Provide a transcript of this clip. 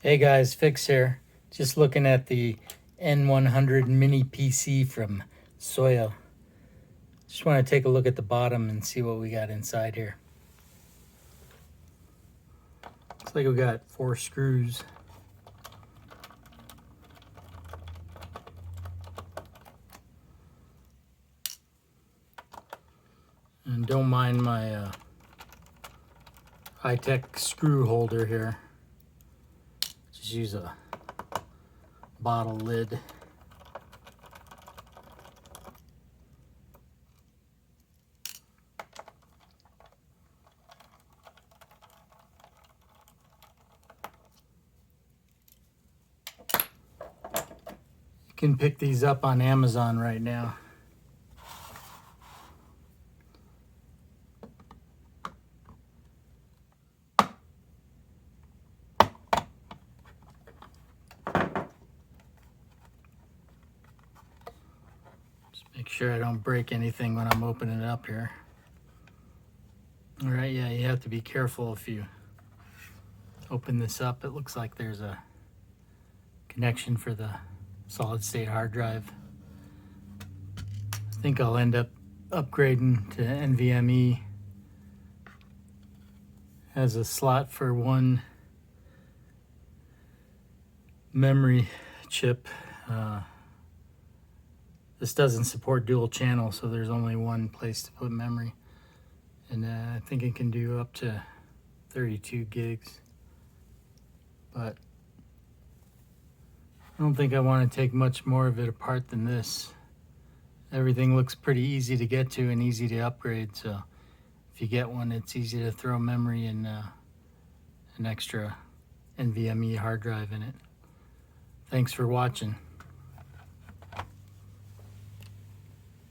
Hey guys, Fix here. Just looking at the N100 mini PC from SOYO. Just want to take a look at the bottom and see what we got inside here. Looks like we got 4 screws. And don't mind my high-tech screw holder here. Just use a bottle lid. You can pick these up on Amazon right now. Make sure I don't break anything when I'm opening it up here. All right, yeah, you have to be careful if you open this up. It looks like there's a connection for the solid state hard drive. I think I'll end up upgrading to NVMe. Has a slot for 1 memory chip. This doesn't support dual channel, so there's only one place to put memory. And I think it can do up to 32 gigs. But I don't think I want to take much more of it apart than this. Everything looks pretty easy to get to and easy to upgrade, so if you get one, it's easy to throw memory and an extra NVMe hard drive in it. Thanks for watching.